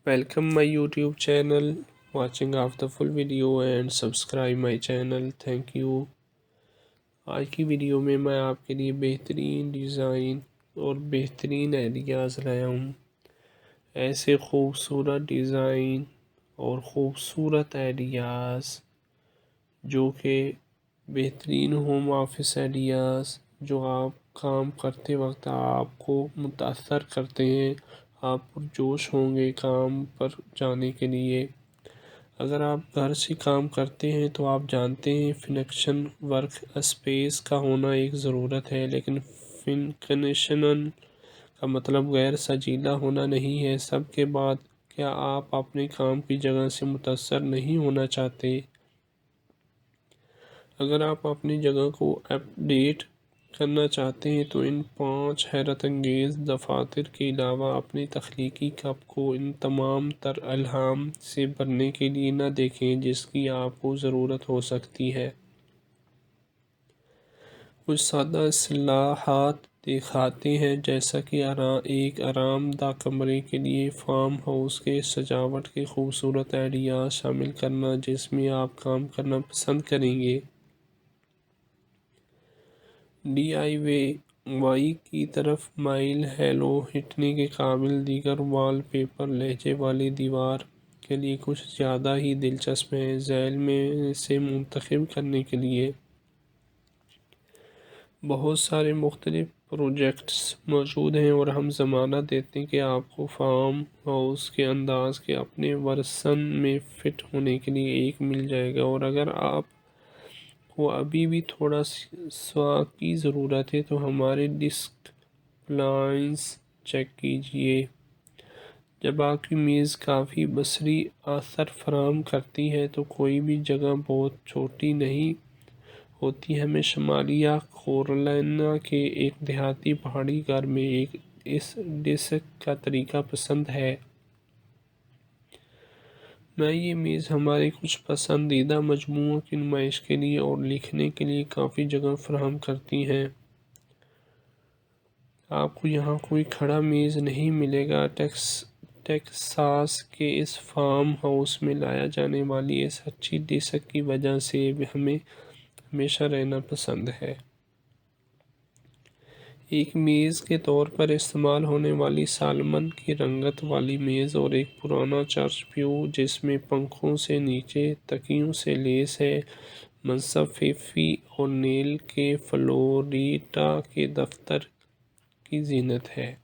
Welcome my YouTube channel, watching of the full video and subscribe my channel. Thank you. آج کی video میں آپ کے لیے بہترین ڈیزائن اور بہترین آئیڈیاز لایا ہوں. ایسے خوبصورت ڈیزائن اور خوبصورت آئیڈیاز جو کہ بہترین ہوم آفس آئیڈیاز جو آپ کام کرتے وقت آپ کو متاثر کرتے ہیں. آپ پرجوش ہوں گے کام پر جانے کے لیے. اگر آپ گھر سے کام کرتے ہیں تو آپ جانتے ہیں فنکشن ورک اسپیس کا ہونا ایک ضرورت ہے، لیکن فنکشنن کا مطلب غیر سجیلا ہونا نہیں ہے. سب کے بعد کیا آپ اپنے کام کی جگہ سے متاثر نہیں ہونا چاہتے؟ اگر آپ اپنی جگہ کو اپ ڈیٹ کرنا چاہتے ہیں تو ان 5 حیرت انگیز دفاتر کے علاوہ اپنی تخلیقی کپ کو ان تمام تر الہام سے بھرنے کے لیے نہ دیکھیں جس کی آپ کو ضرورت ہو سکتی ہے. کچھ سادہ اصطلاحات دکھاتے ہیں، جیسا کہ ایک آرام دہ کمرے کے لیے فارم ہاؤس کے سجاوٹ کے خوبصورت آئیڈیاز شامل کرنا جس میں آپ کام کرنا پسند کریں گے. ڈی آئی وائی کی طرف مائل ہیلو ہٹنے کے قابل دیگر وال پیپر لہجے والی دیوار کے لیے کچھ زیادہ ہی دلچسپ ہیں. ذیل میں سے منتخب کرنے کے لیے بہت سارے مختلف پروجیکٹس موجود ہیں اور ہم ضمانت دیتے ہیں کہ آپ کو فارم ہاؤس کے انداز کے اپنے ورژن میں فٹ ہونے کے لیے ایک مل جائے گا. اور اگر آپ کو ابھی بھی تھوڑا سوا کی ضرورت ہے تو ہمارے ڈسک پلانس چیک کیجئے. جب آپ کی میز کافی بصری اثر فراہم کرتی ہے تو کوئی بھی جگہ بہت چھوٹی نہیں ہوتی. ہمیں شمالیہ کیرولینا کے ایک دیہاتی پہاڑی گھر میں اس ڈسک کا طریقہ پسند ہے. یہ میز ہمارے کچھ پسندیدہ مجموعوں کی نمائش کے لیے اور لکھنے کے لیے کافی جگہ فراہم کرتی ہے. آپ کو یہاں کوئی کھڑا میز نہیں ملے گا. ٹیکساس کے اس فارم ہاؤس میں لایا جانے والی اس اچھی ڈسک کی وجہ سے ہمیں ہمیشہ رہنا پسند ہے. ایک میز کے طور پر استعمال ہونے والی سالمن کی رنگت والی میز اور ایک پرانا چرچ پیو جس میں پنکھوں سے نیچے تکیوں سے لیس ہے، منصب فیفی اورنیل کے فلوریڈا کے دفتر کی زینت ہے.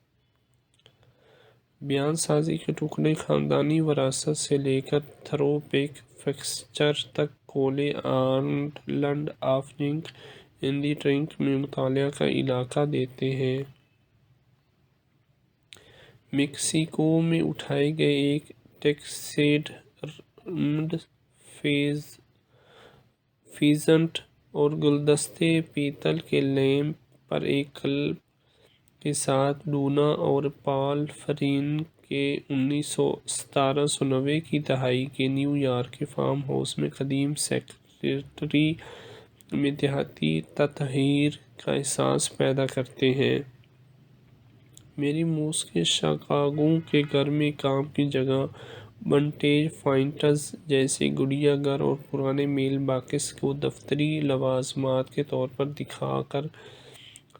بیان سازی کے ٹکڑے خاندانی وراثت سے لے کر تھرو بیک فکسچر تک کولے آئلینڈ آف جنک اینڈی ٹرنک میں مطالعہ کا علاقہ دیتے ہیں. میکسیکو میں اٹھائے گئے ایک ٹیکسیڈرمڈ فیزنٹ اور گلدستے پیتل کے لیمپ پر ایک کلب کے ساتھ ڈونا اور پال فرین کے 1790 کی دہائی کے نیو یارک کے فارم ہاؤس میں قدیم سیکریٹری میں دیہاتی تطہیر کا احساس پیدا کرتے ہیں. میری موس کے شکاگو کے گھر میں کام کی جگہ ونٹیج فائنڈز جیسے گڑیا گھر اور پرانے میل باکس کو دفتری لوازمات کے طور پر دکھا کر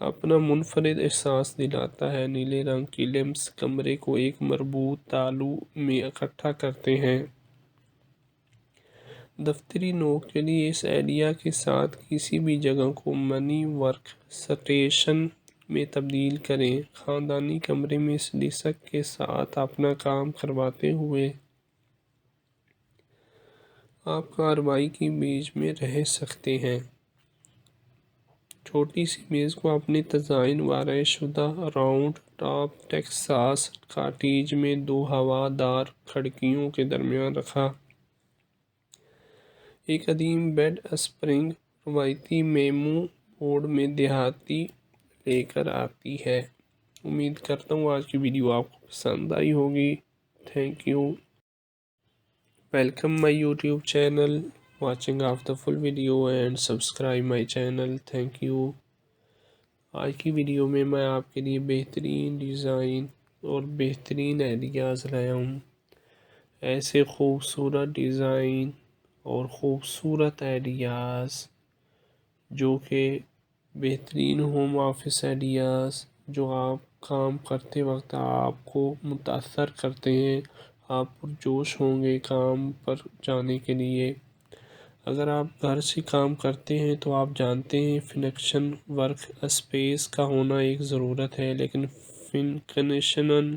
اپنا منفرد احساس دلاتا ہے. نیلے رنگ کی لیمپس کمرے کو ایک مربوط تالو میں اکٹھا کرتے ہیں. دفتری نوک کے لیے اس آئیڈیا کے ساتھ کسی بھی جگہ کو منی ورک سٹیشن میں تبدیل کریں. خاندانی کمرے میں اس ڈسک کے ساتھ اپنا کام کرواتے ہوئے آپ کارروائی کے بیچ میں رہ سکتے ہیں. چھوٹی سی میز کو اپنے تزئین و شدہ راؤنڈ ٹاپ ٹیکساس کاٹیج میں 2 ہوا دار کھڑکیوں کے درمیان رکھا. ایک قدیم بیڈ اسپرنگ روایتی میمو بورڈ میں دیہاتی لے کر آتی ہے. امید کرتا ہوں آج کی ویڈیو آپ کو پسند آئی ہوگی. Thank you. Welcome my YouTube channel, watching of the full video and subscribe my channel. Thank you. آج کی ویڈیو میں آپ کے لیے بہترین ڈیزائن اور بہترین آئیڈیاز لایا ہوں. ایسے خوبصورت ڈیزائن اور خوبصورت آئیڈیاز جو کہ بہترین ہوم آفس آئیڈیاز جو آپ کام کرتے وقت آپ کو متاثر کرتے ہیں، آپ پرجوش ہوں گے کام پر جانے کے لیے۔ اگر آپ گھر سے کام کرتے ہیں تو آپ جانتے ہیں فنکشن ورک اسپیس کا ہونا ایک ضرورت ہے، لیکن فنکنشن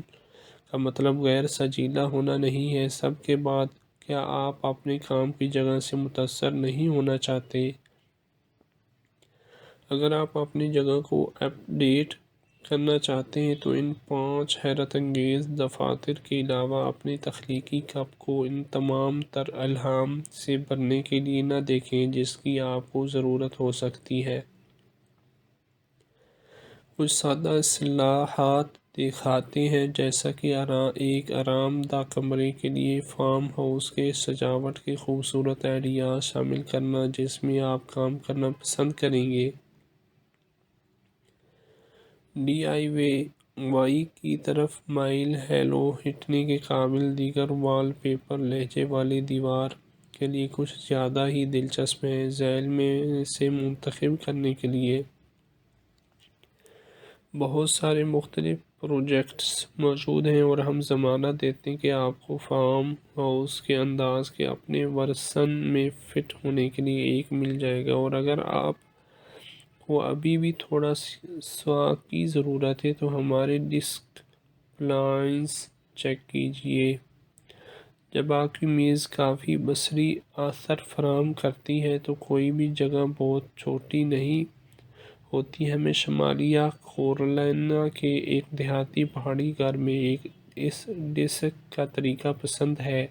کا مطلب غیر سجیلا ہونا نہیں ہے۔ سب کے بعد کیا آپ اپنے کام کی جگہ سے متاثر نہیں ہونا چاہتے؟ اگر آپ اپنی جگہ کو اپ ڈیٹ کرنا چاہتے ہیں تو ان 5 حیرت انگیز دفاتر کے علاوہ اپنے تخلیقی کپ کو ان تمام تر الہام سے بھرنے کے لیے نہ دیکھیں جس کی آپ کو ضرورت ہو سکتی ہے۔ کچھ سادہ اصطلاحات دکھاتے ہیں، جیسا کہ ایک آرام دہ کمرے کے لیے فارم ہاؤس کے سجاوٹ کے خوبصورت آئیڈیاز شامل کرنا جس میں آپ کام کرنا پسند کریں گے۔ ڈی آئی وائی کی طرف مائل ہیلو ہٹنے کے قابل دیگر وال پیپر لہجے والی دیوار کے لیے کچھ زیادہ ہی دلچسپ ہیں۔ ذیل میں سے منتخب کرنے کے لیے بہت سارے مختلف پروجیکٹس موجود ہیں اور ہم ضمانت دیتے ہیں کہ آپ کو فارم ہاؤس کے انداز کے اپنے ورژن میں فٹ ہونے کے لیے ایک مل جائے گا، اور اگر آپ کو ابھی بھی تھوڑا سا کی ضرورت ہے تو ہمارے ڈیسک پلانس چیک کیجئے۔ جب آپ کی میز کافی بصری اثر فراہم کرتی ہے تو کوئی بھی جگہ بہت چھوٹی نہیں ہوتی۔ ہمیں شمالیہ کیرولینا کے ایک دیہاتی پہاڑی گھر میں اس ڈیسک کا طریقہ پسند ہے۔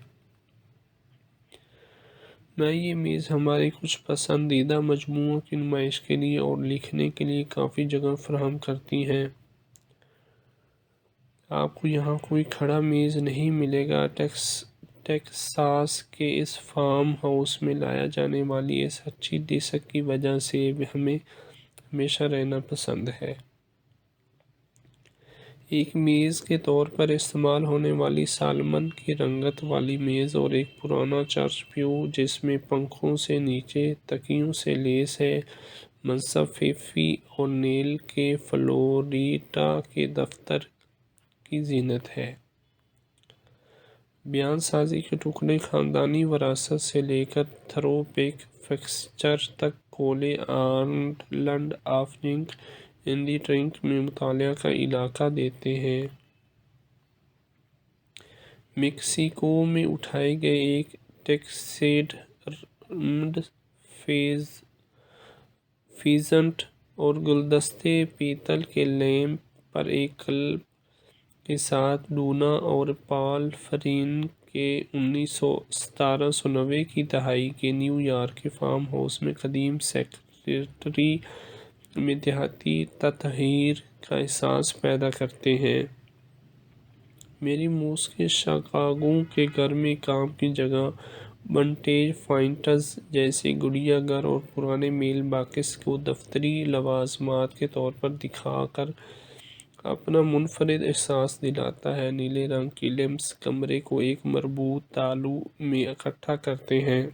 میں یہ میز ہمارے کچھ پسندیدہ مجموعوں کی نمائش کے لیے اور لکھنے کے لیے کافی جگہ فراہم کرتی ہیں۔ آپ کو یہاں کوئی کھڑا میز نہیں ملے گا۔ ٹیکساس کے اس فارم ہاؤس میں لایا جانے والی اس اچھی ڈیسک کی وجہ سے ہمیں ہمیشہ رہنا پسند ہے۔ ایک میز کے طور پر استعمال ہونے والی سالمن کی رنگت والی میز اور ایک پرانا چرچ پیو جس میں پنکھوں سے نیچے تکیوں سے لیس ہے، منصب فیفی اورنیل کے فلوریڈا کے دفتر کی زینت ہے۔ بیان سازی کے ٹکڑے خاندانی وراثت سے لے کر تھرو بیک فکسچر تک کولے آئلینڈ آف جنک اینڈی ٹرنک میں مطالعہ کا علاقہ دیتے ہیں۔ میکسیکو میں اٹھائے گئے ایک ٹیکسیڈرمڈ فیزنٹ اور گلدستے پیتل کے لیمپ پر ایک کلب کے ساتھ ڈونا اور پال فرین کے 1790 کی دہائی کے نیو یارک کے فارم ہاؤس میں قدیم سیکریٹری میں دیہاتی تطہیر کا احساس پیدا کرتے ہیں۔ میری موس کے شکاگو کے گھر میں کام کی جگہ ونٹیج فائنڈز جیسے گڑیا گھر اور پرانے میل باکس کو دفتری لوازمات کے طور پر دکھا کر اپنا منفرد احساس دلاتا ہے۔ نیلے رنگ کی لیمپس کمرے کو ایک مربوط تالو میں اکٹھا کرتے ہیں۔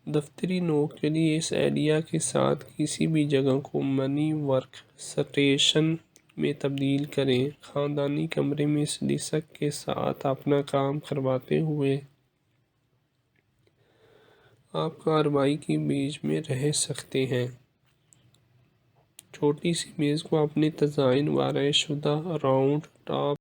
دفتری نوک کے لیے اس آئیڈیا کے ساتھ کسی بھی جگہ کو منی ورک سٹیشن میں تبدیل کریں۔ خاندانی کمرے میں اس ڈیسک کے ساتھ اپنا کام کرواتے ہوئے آپ کارروائی کے بیچ میں رہ سکتے ہیں۔ چھوٹی سی میز کو اپنے تزئین و آرائش شدہ راؤنڈ ٹاپ